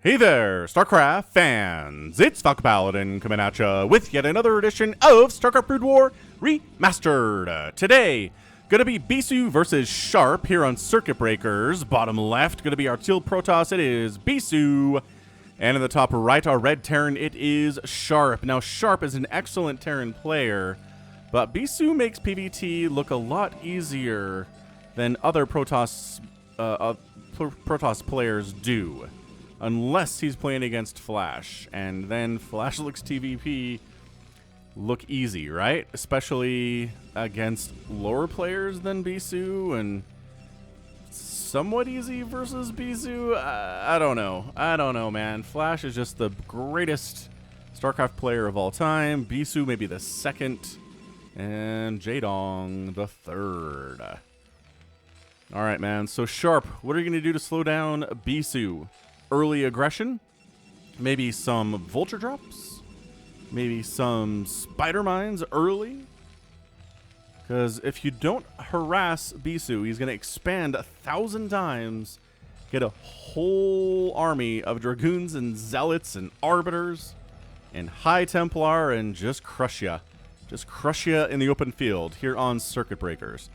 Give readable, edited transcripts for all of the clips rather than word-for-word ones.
Hey there, StarCraft fans! It's Falcon Paladin coming at ya with yet another edition of StarCraft Brood War Remastered. Today, gonna be Bisu versus Sharp here on Circuit Breakers. Bottom left, gonna be our Teal Protoss, it is Bisu. And in the top right, our red Terran, it is Sharp. Now, Sharp is an excellent Terran player, but Bisu makes PvT look a lot easier than other Protoss players do. Unless he's playing against Flash, and then Flash looks TVP look easy, right? Especially against lower players than Bisu, and somewhat easy versus Bisu. I don't know, man. Flash is just the greatest StarCraft player of all time. Bisu maybe the second, and Jaedong the third. All right, man. So Sharp, what are you going to do to slow down Bisu? Early aggression, maybe some vulture drops, maybe some spider mines early, because if you don't harass Bisu, he's going to expand 1,000 times, get a whole army of dragoons and zealots and arbiters and high templar, and just crush ya in the open field here on Circuit Breakers.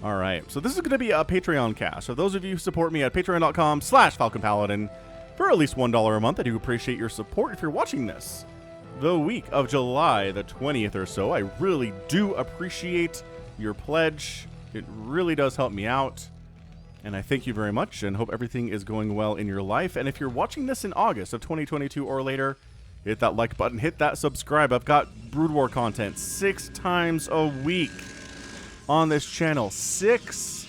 All right, so this is going to be a Patreon cast. So those of you who support me at patreon.com/FalconPaladin for at least $1 a month, I do appreciate your support. If you're watching this the week of July the 20th or so, I really do appreciate your pledge. It really does help me out, and I thank you very much and hope everything is going well in your life. And if you're watching this in August of 2022 or later, hit that like button, hit that subscribe. I've got Brood War content 6 times a week on this channel. 6?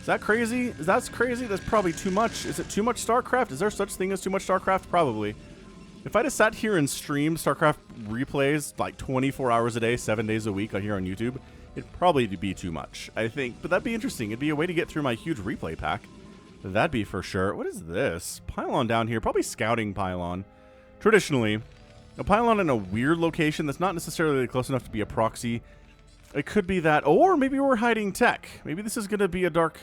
Is that crazy? That's crazy? That's probably too much. Is it too much StarCraft? Is there such thing as too much StarCraft? Probably. If I just sat here and streamed StarCraft replays like 24 hours a day, 7 days a week here on YouTube, it'd probably be too much, I think. But that'd be interesting. It'd be a way to get through my huge replay pack. That'd be for sure. What is this? Pylon down here. Probably scouting pylon. Traditionally, a pylon in a weird location that's not necessarily close enough to be a proxy. It could be that, or maybe we're hiding tech. Maybe this is going to be a Dark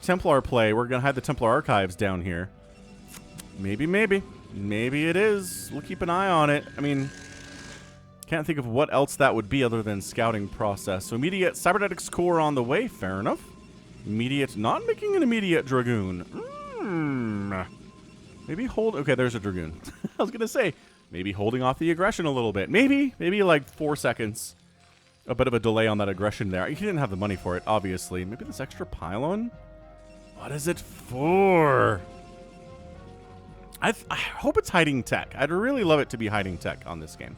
Templar play. We're going to hide the Templar archives down here. Maybe it is. We'll keep an eye on it. I mean, can't think of what else that would be other than scouting process. So immediate cybernetics core on the way. Fair enough. Immediate, not making an immediate dragoon. Maybe hold. Okay, there's a dragoon. I was going to say, maybe holding off the aggression a little bit. Maybe like 4 seconds. A bit of a delay on that aggression there. He didn't have the money for it, obviously. Maybe this extra pylon? What is it for? I hope it's hiding tech. I'd really love it to be hiding tech on this game.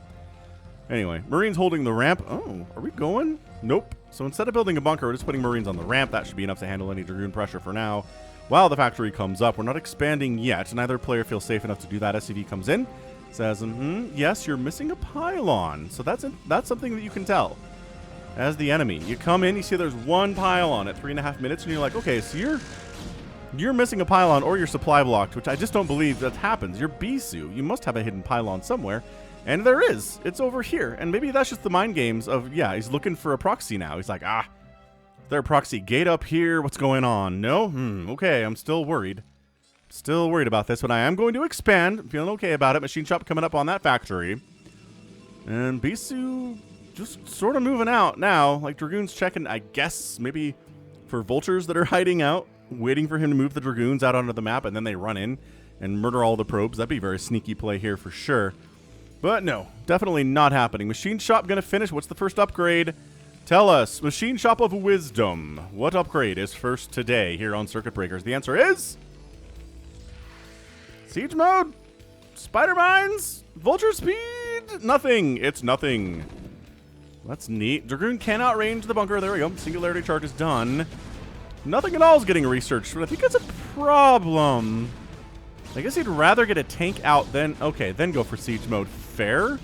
Anyway, Marines holding the ramp. Oh, are we going? Nope. So instead of building a bunker, we're just putting Marines on the ramp. That should be enough to handle any dragoon pressure for now. While the factory comes up, we're not expanding yet. Neither player feels safe enough to do that. SCV comes in, says, yes, you're missing a pylon. So that's something that you can tell. As the enemy, you come in, you see there's one pylon at 3.5 minutes, and you're like, okay, so you're missing a pylon or you're supply blocked, which I just don't believe that happens. You're Bisu. You must have a hidden pylon somewhere, and there is. It's over here, and maybe that's just the mind games of, yeah, he's looking for a proxy now. He's like, is there a proxy gate up here? What's going on? No? Okay, I'm still worried. Still worried about this, but I am going to expand. I'm feeling okay about it. Machine shop coming up on that factory, and Bisu just sort of moving out now. Like, dragoons checking, I guess, maybe for vultures that are hiding out, waiting for him to move the dragoons out onto the map, and then they run in and murder all the probes. That'd be a very sneaky play here for sure. But no, definitely not happening. Machine shop gonna finish. What's the first upgrade? Tell us. Machine shop of wisdom. What upgrade is first today here on Circuit Breakers? The answer is siege mode, spider mines, vulture speed, nothing. It's nothing. That's neat. Dragoon cannot range the bunker. There we go. Singularity chart is done. Nothing at all is getting researched, but I think that's a problem. I guess he'd rather get a tank out than... Okay, then go for siege mode. Fair?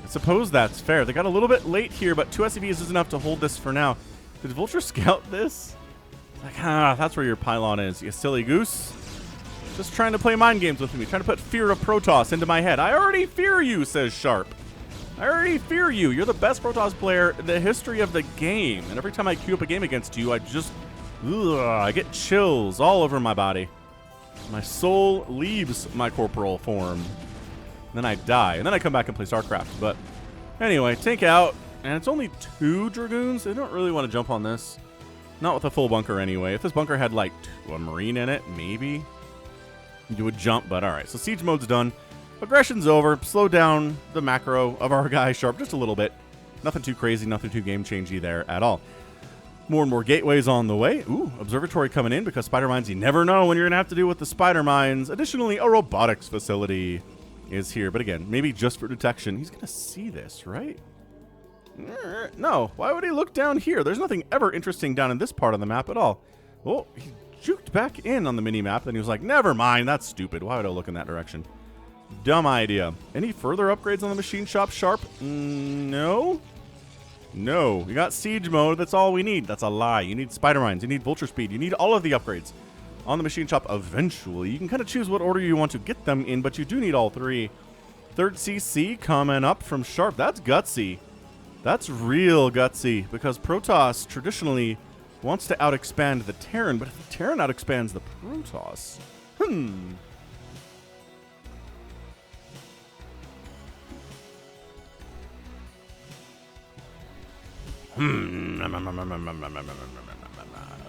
I suppose that's fair. They got a little bit late here, but 2 SCVs is enough to hold this for now. Did Vulture scout this? Like, that's where your pylon is, you silly goose. Just trying to play mind games with me. Trying to put fear of Protoss into my head. I already fear you, says Sharp. I already fear you. You're the best Protoss player in the history of the game. And every time I queue up a game against you, I just... I get chills all over my body. My soul leaves my corporal form. Then I die, and then I come back and play StarCraft. But anyway, tank out, and it's only 2 Dragoons. They don't really want to jump on this. Not with a full bunker anyway. If this bunker had like a Marine in it, maybe you would jump, but alright. So siege mode's done. Aggression's over. Slow down the macro of our guy Sharp just a little bit. Nothing too crazy, nothing too game-changey there at all. More and more gateways on the way. Ooh, observatory coming in because spider mines, you never know when you're going to have to deal with the spider mines. Additionally, a robotics facility is here. But again, maybe just for detection. He's going to see this, right? No. Why would he look down here? There's nothing ever interesting down in this part of the map at all. Well, he juked back in on the mini-map. Then he was like, never mind. That's stupid. Why would I look in that direction? Dumb idea. Any further upgrades on the machine shop, Sharp? No. No. You got siege mode. That's all we need. That's a lie. You need spider mines. You need vulture speed. You need all of the upgrades on the machine shop eventually. You can kind of choose what order you want to get them in, but you do need all 3. Third CC coming up from Sharp. That's gutsy. That's real gutsy because Protoss traditionally wants to out-expand the Terran, but if the Terran out-expands the Protoss,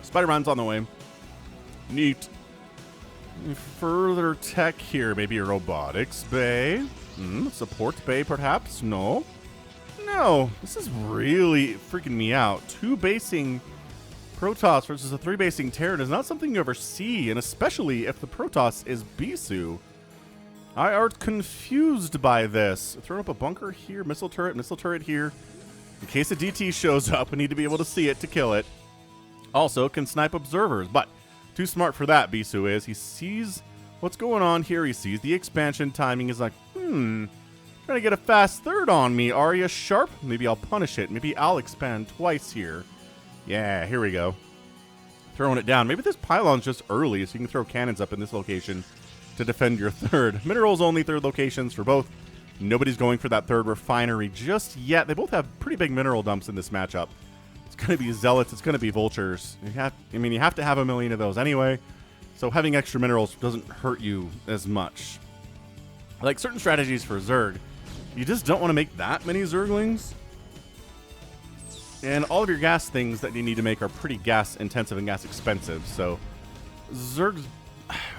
Spider-Man's on the way. Neat. Further tech here. Maybe a robotics bay. Support bay, perhaps? No. No. This is really freaking me out. 2 basing Protoss versus a 3 basing Terran is not something you ever see, and especially if the Protoss is Bisu. I are confused by this. Throw up a bunker here. Missile turret here. In case a DT shows up, we need to be able to see it to kill it. Also, can snipe observers, but too smart for that, Bisu is. He sees what's going on here. He sees the expansion timing. He's like, trying to get a fast third on me. Are you Sharp? Maybe I'll punish it. Maybe I'll expand twice here. Yeah, here we go. Throwing it down. Maybe this pylon's just early, so you can throw cannons up in this location to defend your third. Minerals only 3rd locations for both. Nobody's going for that 3rd refinery just yet. They both have pretty big mineral dumps in this matchup. It's going to be Zealots. It's going to be Vultures. You have to have a million of those anyway. So having extra minerals doesn't hurt you as much. Like certain strategies for Zerg, you just don't want to make that many Zerglings. And all of your gas things that you need to make are pretty gas intensive and gas expensive. So Zergs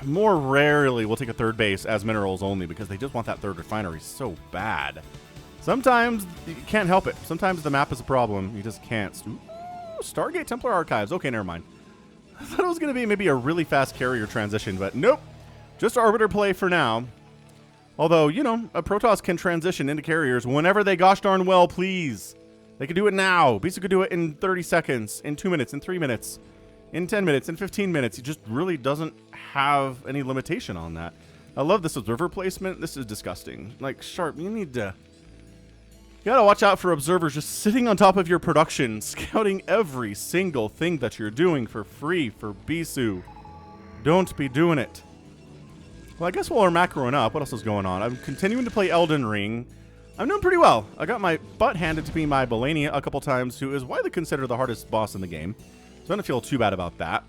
more rarely will take a 3rd base as minerals only because they just want that 3rd refinery so bad. Sometimes you can't help it. Sometimes the map is a problem. You just can't. Ooh, Stargate Templar Archives. Okay, never mind. I thought it was going to be maybe a really fast carrier transition, but nope. Just Arbiter play for now. Although, you know, a Protoss can transition into carriers whenever they gosh darn well please. They could do it now. Bisu could do it in 30 seconds, in 2 minutes, in 3 minutes, in 10 minutes, in 15 minutes. He just really doesn't have any limitation on that. I love this observer placement. This is disgusting. Like, Sharp, you need to... You gotta watch out for observers just sitting on top of your production, scouting every single thing that you're doing for free for Bisu. Don't be doing it. Well, I guess while we're macroing up, what else is going on? I'm continuing to play Elden Ring. I'm doing pretty well. I got my butt handed to me by Balania a couple times, who is widely considered the hardest boss in the game. So I don't feel too bad about that.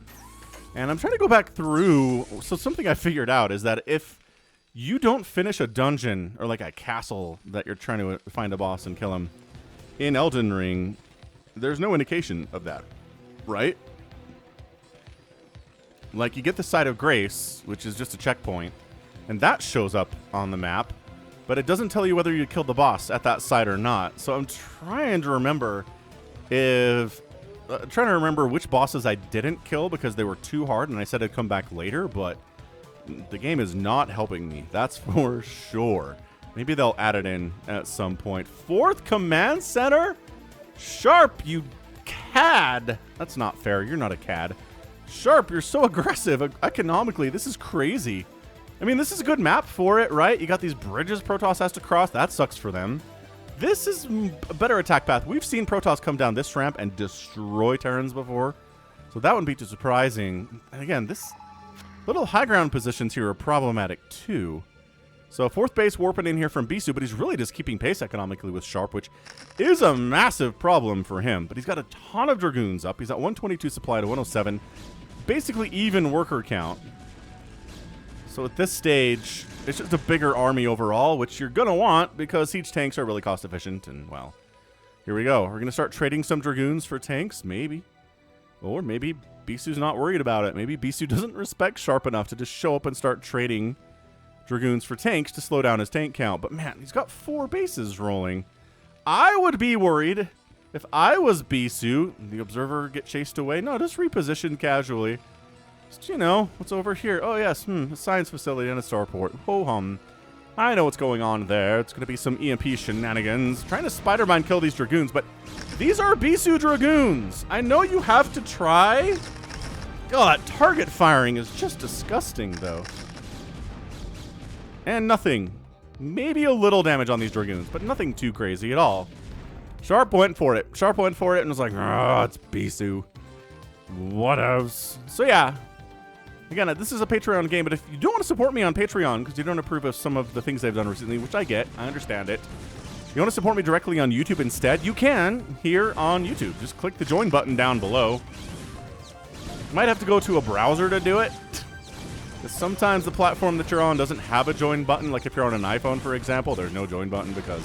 And I'm trying to go back through. So something I figured out is that if you don't finish a dungeon or like a castle that you're trying to find a boss and kill him in Elden Ring, there's no indication of that, right? Like, you get the Site of Grace, which is just a checkpoint, and that shows up on the map, but it doesn't tell you whether you killed the boss at that site or not. So I'm trying to remember which bosses I didn't kill because they were too hard and I said I'd come back later, but the game is not helping me. That's for sure. Maybe they'll add it in at some point. 4th Command Center? Sharp, you cad. That's not fair. You're not a cad. Sharp, you're so aggressive. Economically, this is crazy. I mean, this is a good map for it, right? You got these bridges Protoss has to cross. That sucks for them. This is a better attack path. We've seen Protoss come down this ramp and destroy Terrans before, so that wouldn't be too surprising. And again, this little high ground positions here are problematic too. So 4th base warping in here from Bisu, but he's really just keeping pace economically with Sharp, which is a massive problem for him. But he's got a ton of Dragoons up. He's at 122 supply to 107. Basically even worker count. So at this stage, it's just a bigger army overall, which you're going to want because siege tanks are really cost efficient. And, well, here we go. We're going to start trading some Dragoons for tanks, maybe. Or maybe Bisu's not worried about it. Maybe Bisu doesn't respect Sharp enough to just show up and start trading Dragoons for tanks to slow down his tank count. But, man, he's got 4 bases rolling. I would be worried if I was Bisu. The Observer get chased away. No, just reposition casually. Just, you know, what's over here? Oh, yes, a science facility and a starport. Ho-hum. I know what's going on there. It's going to be some EMP shenanigans. Trying to Spider-Man kill these Dragoons, but these are Bisu Dragoons. I know you have to try. Oh, that target firing is just disgusting, though. And nothing. Maybe a little damage on these Dragoons, but nothing too crazy at all. Sharp went for it. Sharp went for it and was like, oh, it's Bisu. What else? So, yeah. Again, this is a Patreon game, but if you don't want to support me on Patreon because you don't approve of some of the things I've done recently, which I get, I understand it. You want to support me directly on YouTube instead, you can here on YouTube. Just click the join button down below. You might have to go to a browser to do it. Because sometimes the platform that you're on doesn't have a join button. Like if you're on an iPhone, for example, there's no join button because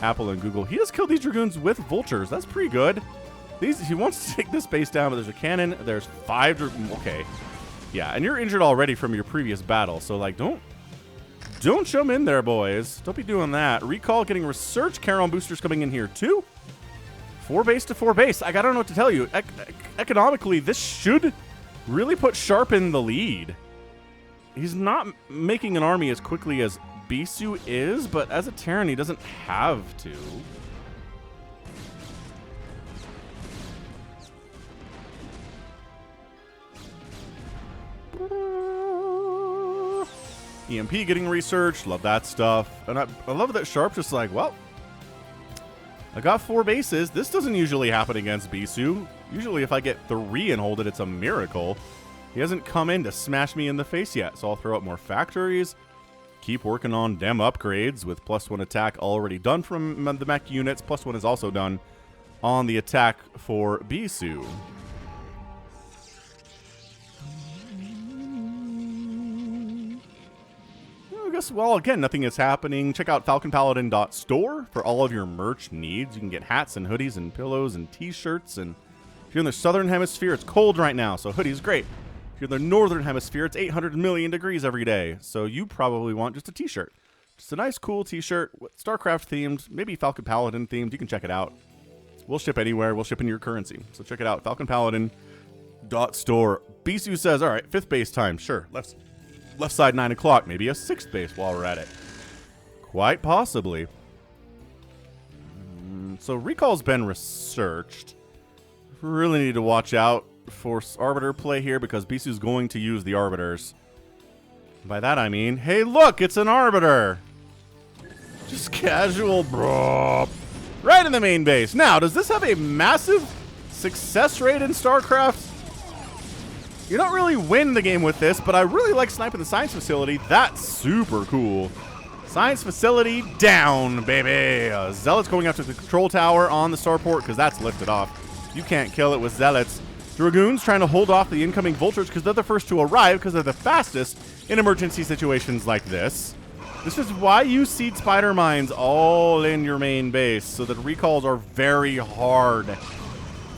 Apple and Google. He just killed these Dragoons with vultures. That's pretty good. He wants to take this base down, but there's a cannon. There's 5 Dragoons. Okay. Yeah, and you're injured already from your previous battle, so, like, don't jump in there, boys. Don't be doing that. Recall getting research. Charon boosters coming in here, too. 4 base to 4 base. I don't know what to tell you. Economically, this should really put Sharp in the lead. He's not making an army as quickly as Bisu is, but as a Terran, he doesn't have to. EMP getting researched. Love that stuff. And I love that Sharp's just like, well, I got 4 bases. This doesn't usually happen against Bisu. Usually if I get 3 and hold it, it's a miracle. He hasn't come in to smash me in the face yet, so I'll throw up more factories. Keep working on dem upgrades with +1 attack already done from the mech units. +1 is also done on the attack for Bisu. I guess, well, again, nothing is happening. Check out falconpaladin.store for all of your merch needs. You can get hats and hoodies and pillows and t-shirts. And if you're in the southern hemisphere, it's cold right now, so hoodies great. If you're in the northern hemisphere, it's 800 million degrees every day, so you probably want just a t-shirt. Just a nice, cool t-shirt, StarCraft themed, maybe Falcon Paladin themed. You can check it out. We'll ship anywhere. We'll ship in your currency. So check it out, falconpaladin.store. Bisu says, all right, 5th base time. Sure, left side 9 o'clock. Maybe a 6th base while we're at it. Quite possibly. So recall's been researched. Really need to watch out for Arbiter play here because Bisu's going to use the Arbiters. By that I mean, hey look, it's an Arbiter. Just casual, bro. Right in the main base. Now, does this have a massive success rate in StarCraft? You don't really win the game with this, but I really like sniping the science facility. That's super cool. Science facility down, baby. Zealots going after the control tower on the starport because that's lifted off. You can't kill it with Zealots. Dragoons trying to hold off the incoming vultures because they're the first to arrive because they're the fastest in emergency situations like this. This is why you seed spider mines all in your main base so that recalls are very hard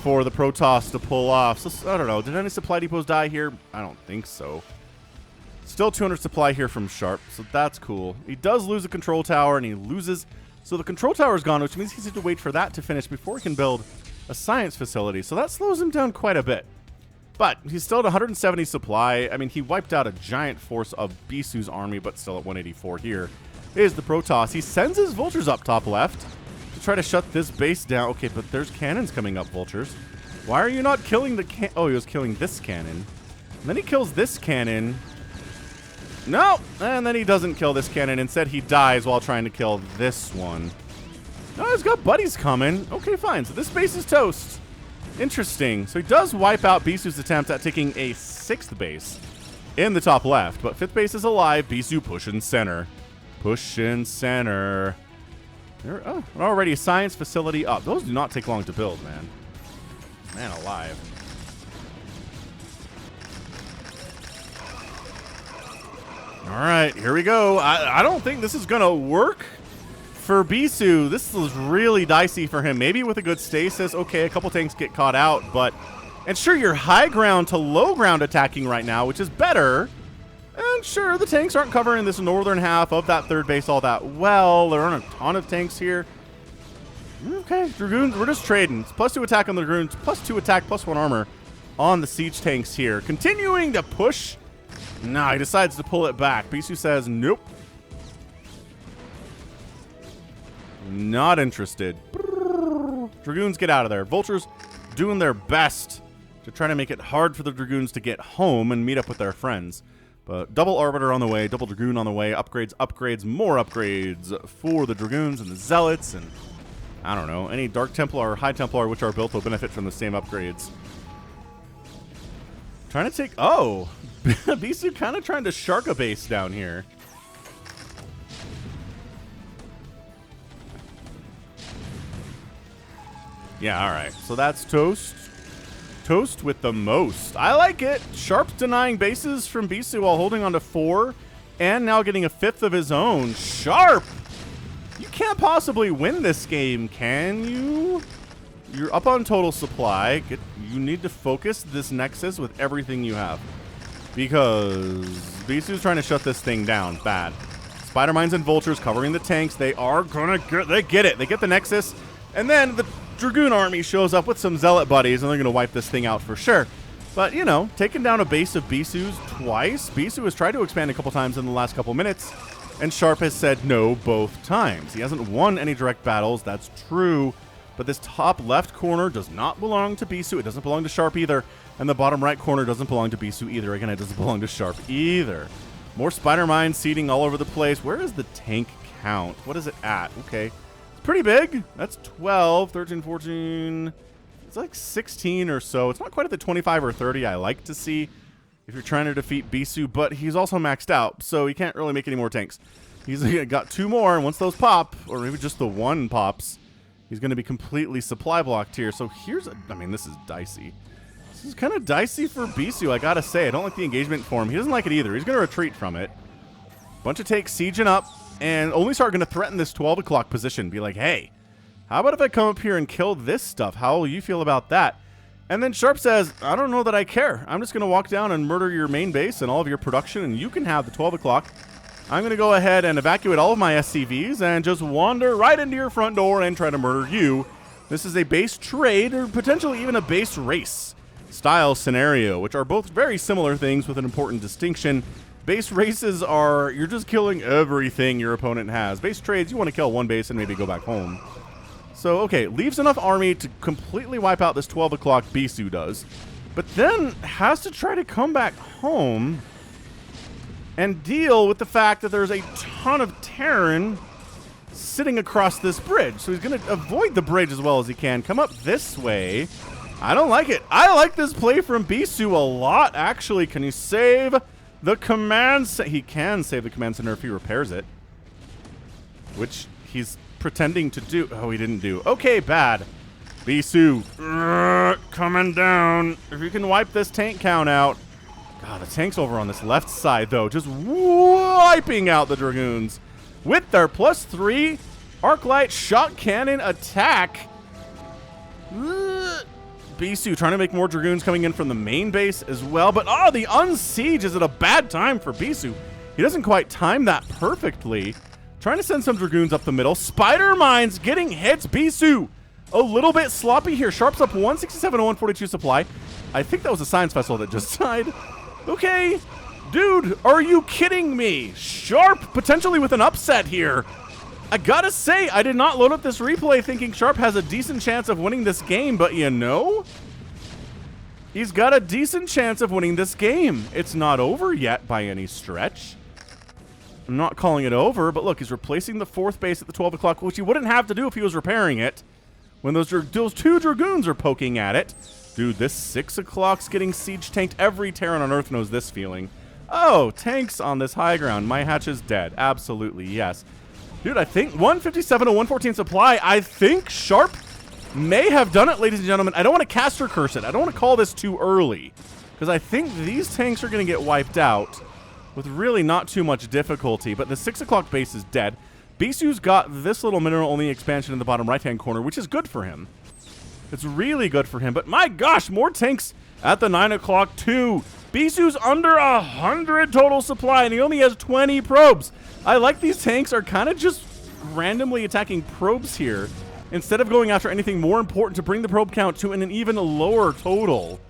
for the Protoss to pull off. So, I don't know. Did any supply depots die here? I don't think so. Still 200 supply here from Sharp, so that's cool. He does lose a control tower, and he loses. So the control tower is gone, which means he's going to wait for that to finish before he can build a science facility. So that slows him down quite a bit. But he's still at 170 supply. I mean, he wiped out a giant force of Bisu's army, but still at 184 here is the Protoss. He sends his vultures up top left to try to shut this base down. Okay, but there's cannons coming up, vultures. Why are you not killing the Oh, he was killing this cannon. And then he kills this cannon. No! And then he doesn't kill this cannon. Instead, he dies while trying to kill this one. No, he's got buddies coming. Okay, fine. So this base is toast. Interesting. So he does wipe out Bisu's attempt at taking a 6th base in the top left. But 5th base is alive. Bisu pushing center. Pushing center. Oh, already a science facility up. Those do not take long to build, man. Man alive. All right, here we go. I don't think this is going to work for Bisu. This is really dicey for him. Maybe with a good stasis, okay, a couple tanks get caught out, but... And sure, you're high ground to low ground attacking right now, which is better. And sure, the tanks aren't covering this northern half of that third base all that well. There aren't a ton of tanks here. Okay, Dragoons, we're just trading. It's +2 attack on the Dragoons, +2 attack, +1 armor on the siege tanks here. Continuing to push. Nah, he decides to pull it back. Bisu says, nope. Not interested. Dragoons, get out of there. Vultures doing their best to try to make it hard for the Dragoons to get home and meet up with their friends. But double Arbiter on the way, double Dragoon on the way, upgrades, upgrades, more upgrades for the Dragoons and the Zealots, and I don't know, any Dark Templar or High Templar which are built will benefit from the same upgrades. Trying to take, oh, Bisu kind of trying to shark a base down here. Yeah, all right, so that's toast. Toast with the most. I like it. Sharp's denying bases from Bisu while holding on to 4 and now getting a 5th of his own. Sharp! You can't possibly win this game, can you? You're up on total supply. You need to focus this Nexus with everything you have. Because Bisu's trying to shut this thing down. Bad. Spider Mines and Vultures covering the tanks. They are gonna get, they get it. They get the Nexus. And then the Dragoon army shows up with some Zealot buddies, and they're going to wipe this thing out for sure. But, you know, taking down a base of Bisu's twice. Bisu has tried to expand a couple times in the last couple minutes, and Sharp has said no both times. He hasn't won any direct battles, that's true. But this top left corner does not belong to Bisu. It doesn't belong to Sharp either. And the bottom right corner doesn't belong to Bisu either. Again, it doesn't belong to Sharp either. More Spider Mines seeding all over the place. Where is the tank count? What is it at? Okay. Pretty big. That's 12, 13, 14. It's like 16 or so. It's not quite at the 25 or 30 I like to see if you're trying to defeat Bisu, but he's also maxed out, so he can't really make any more tanks. He's got 2 more, and once those pop, or maybe just the 1 pops, he's going to be completely supply blocked here. So here's, I mean, this is dicey. This is kind of dicey for Bisu, I gotta say. I don't like the engagement for him. He doesn't like it either. He's going to retreat from it. Bunch of takes sieging up. And only start going to threaten this 12 o'clock position. Be like, hey, how about if I come up here and kill this stuff? How will you feel about that? And then Sharp says, I don't know that I care. I'm just going to walk down and murder your main base and all of your production, and you can have the 12 o'clock. I'm going to go ahead and evacuate all of my SCVs and just wander right into your front door and try to murder you. This is a base trade or potentially even a base race style scenario, which are both very similar things with an important distinction. Base races are, you're just killing everything your opponent has. Base trades, you want to kill 1 base and maybe go back home. So, okay, leaves enough army to completely wipe out this 12 o'clock Bisu does. But then has to try to come back home and deal with the fact that there's a ton of Terran sitting across this bridge. So he's going to avoid the bridge as well as he can. Come up this way. I don't like it. I like this play from Bisu a lot, actually. Can you save the command center? He can save the command center if he repairs it, which he's pretending to do. Oh, he didn't do. Okay, bad. Bisu, coming down. If you can wipe this tank count out. God, the tank's over on this left side, though, just wiping out the Dragoons with their +3 Arclight shot cannon attack. Bisu trying to make more Dragoons coming in from the main base as well. But, oh, the unsiege is at a bad time for Bisu. He doesn't quite time that perfectly. Trying to send some Dragoons up the middle. Spider Mines getting hits. Bisu a little bit sloppy here. Sharp's up 167 to 142 supply. I think that was a Science Vessel that just died. Okay. Dude, are you kidding me? Sharp potentially with an upset here. I gotta say, I did not load up this replay thinking Sharp has a decent chance of winning this game, but you know, he's got a decent chance of winning this game. It's not over yet by any stretch. I'm not calling it over, but look, he's replacing the 4th base at the 12 o'clock, which he wouldn't have to do if he was repairing it. When those 2 Dragoons are poking at it. Dude, this 6 o'clock's getting siege tanked. Every Terran on Earth knows this feeling. Oh, tanks on this high ground. My hatch is dead. Absolutely, yes. Dude, I think 157 to 114 supply. I think Sharp may have done it, ladies and gentlemen. I don't want to caster curse it. I don't want to call this too early, because I think these tanks are going to get wiped out with really not too much difficulty. But the 6 o'clock base is dead. Bisu's got this little mineral-only expansion in the bottom right-hand corner, which is good for him. It's really good for him. But my gosh, more tanks at the 9 o'clock too. Bisu's under 100 total supply, and he only has 20 probes. I like these tanks are kind of just randomly attacking probes here, instead of going after anything more important to bring the probe count to an even lower total.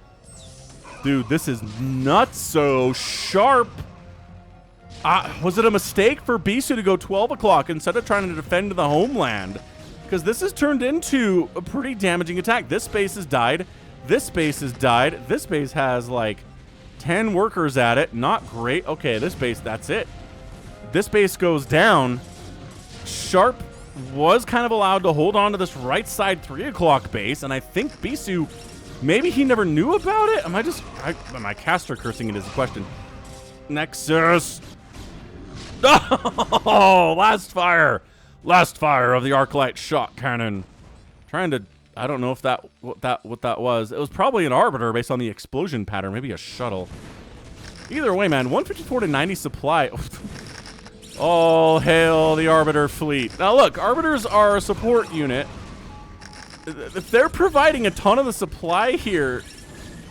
Dude, this is nuts. So Sharp. Was it a mistake for Bisu to go 12 o'clock instead of trying to defend the homeland? Because this has turned into a pretty damaging attack. This base has died. This base has died. This base has like 10 workers at it. Not great. Okay, this base, that's it. This base goes down. Sharp was kind of allowed to hold on to this right side 3 o'clock base, and I think Bisu, maybe he never knew about it? Am I caster cursing it is the question. Nexus. Oh, last fire of the Arclight shot cannon. Trying to, I don't know if what that was. It was probably an Arbiter based on the explosion pattern, maybe a shuttle. Either way, man, 154 to 90 supply. All hail the Arbiter fleet. Now look, Arbiters are a support unit. If they're providing a ton of the supply here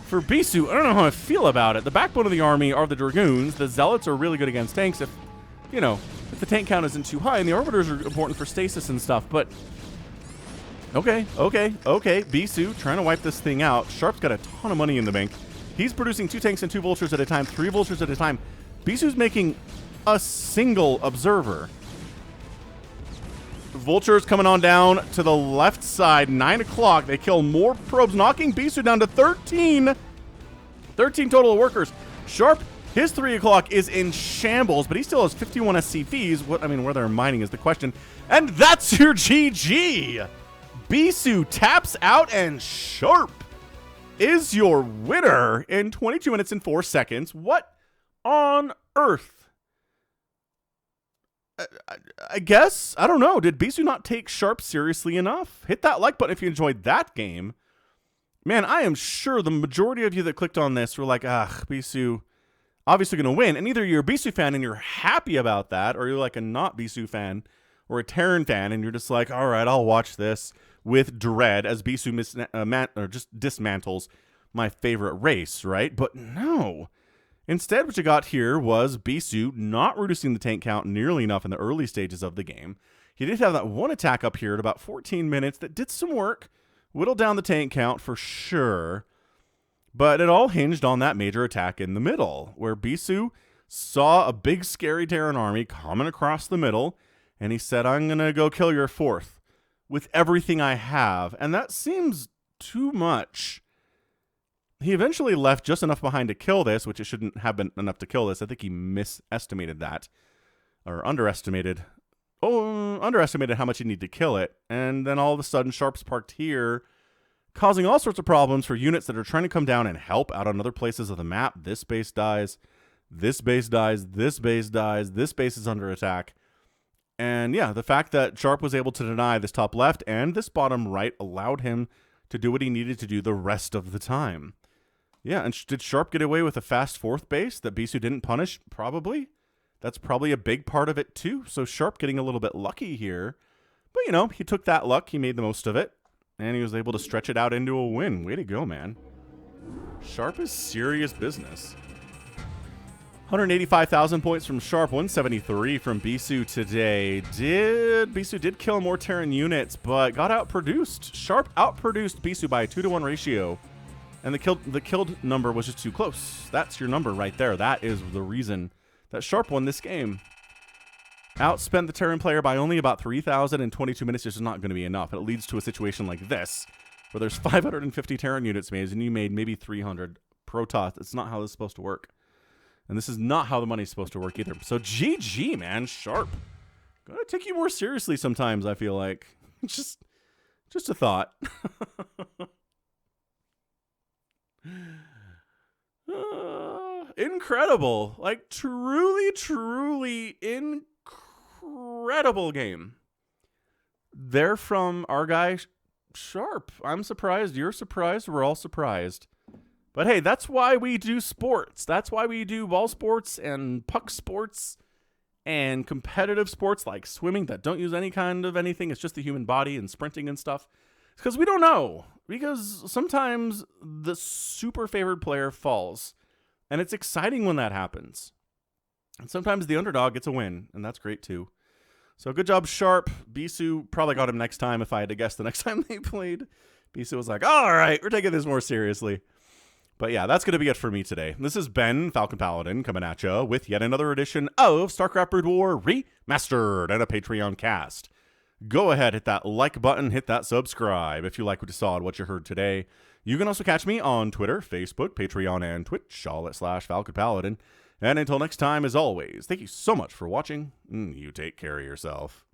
for Bisu, I don't know how I feel about it. The backbone of the army are the Dragoons. The Zealots are really good against tanks if, you know, if the tank count isn't too high, and the Arbiters are important for stasis and stuff, but okay. Bisu trying to wipe this thing out. Sharp's got a ton of money in the bank. He's producing 2 tanks and 2 vultures at a time, 3 vultures at a time. Bisu's making a single observer. Vultures coming on down to the left side, 9 o'clock. They kill more probes, knocking Bisu down to 13. 13 total workers. Sharp, his 3 o'clock is in shambles, but he still has 51 SCVs. Where they're mining is the question. And that's your GG. Bisu taps out, and Sharp is your winner in 22 minutes and 4 seconds. What on earth? I guess, I don't know. Did Bisu not take Sharp seriously enough? Hit that like button if you enjoyed that game. Man, I am sure the majority of you that clicked on this were like, Bisu obviously going to win. And either you're a Bisu fan and you're happy about that, or you're like a not Bisu fan or a Terran fan and you're just like, all right, I'll watch this with dread as Bisu just dismantles my favorite race, right? But no. Instead, what you got here was Bisu not reducing the tank count nearly enough in the early stages of the game. He did have that one attack up here at about 14 minutes that did some work, whittled down the tank count for sure, but it all hinged on that major attack in the middle, where Bisu saw a big scary Terran army coming across the middle, and he said, I'm going to go kill your 4th with everything I have, and that seems too much. He eventually left just enough behind to kill this, which it shouldn't have been enough to kill this. I think he misestimated that, or underestimated how much he'd need to kill it. And then all of a sudden, Sharp's parked here, causing all sorts of problems for units that are trying to come down and help out on other places of the map. This base dies, this base dies, this base dies, this base is under attack. And yeah, the fact that Sharp was able to deny this top left and this bottom right allowed him to do what he needed to do the rest of the time. Yeah, and did Sharp get away with a fast 4th base that Bisu didn't punish? Probably. That's probably a big part of it too. So Sharp getting a little bit lucky here. But, you know, he took that luck. He made the most of it. And he was able to stretch it out into a win. Way to go, man. Sharp is serious business. 185,000 points from Sharp. 173 from Bisu today. Bisu did kill more Terran units, but got outproduced. Sharp outproduced Bisu by a 2-to-1 ratio. And the killed number was just too close. That's your number right there. That is the reason that Sharp won this game. Outspent the Terran player by only about 3,000 in 22 minutes. This is not going to be enough. It leads to a situation like this, where there's 550 Terran units made, and you made maybe 300 Protoss. It's not how this is supposed to work. And this is not how the money's supposed to work either. So GG, man. Sharp. Gotta take you more seriously sometimes, I feel like. Just a thought. Incredible. Like, truly incredible game. They're from our guy, Sharp. I'm surprised. You're surprised. We're all surprised. But hey, that's why we do sports. That's why we do ball sports and puck sports and competitive sports like swimming that don't use any kind of anything. It's just the human body and sprinting and stuff. It's because we don't know. Because sometimes the super favored player falls. And it's exciting when that happens. And sometimes the underdog gets a win. And that's great too. So good job, Sharp. Bisu probably got him next time if I had to guess the next time they played. Bisu was like, all right, we're taking this more seriously. But yeah, that's going to be it for me today. This is Ben, Falcon Paladin, coming at you with yet another edition of StarCraft Brood War Remastered and a Patreon cast. Go ahead, hit that like button, hit that subscribe if you like what you saw and what you heard today. You can also catch me on Twitter, Facebook, Patreon, and Twitch, all at /Falcon Paladin. And until next time, as always, thank you so much for watching. You take care of yourself.